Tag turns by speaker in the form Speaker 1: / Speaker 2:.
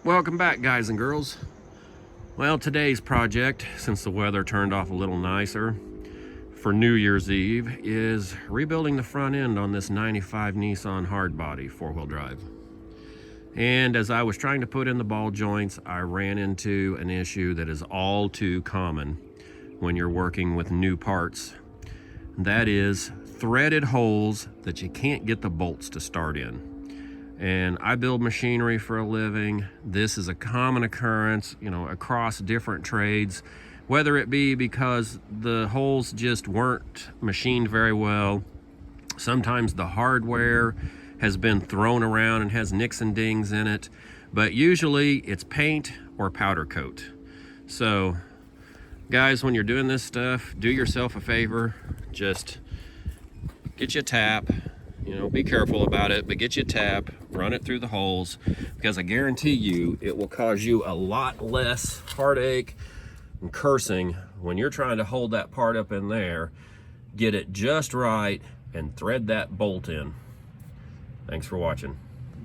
Speaker 1: Welcome back, guys and girls. Well, today's project, since the weather turned off a little nicer for New Year's Eve, is rebuilding the front end on this 95 Nissan hardbody 4-wheel drive. And as I was trying to put in the ball joints, I ran into an issue that is all too common when you're working with new parts. That is threaded holes that you can't get the bolts to start in. And I build machinery for a living. This is a common occurrence, across different trades, whether it be because the holes just weren't machined very well. Sometimes the hardware has been thrown around and has nicks and dings in it, but usually it's paint or powder coat. So guys, when you're doing this stuff, do yourself a favor, just get you a tap. Be careful about it, but get you a tap, run it through the holes, because I guarantee you it will cause you a lot less heartache and cursing when you're trying to hold that part up in there, get it just right, and thread that bolt in. Thanks for watching.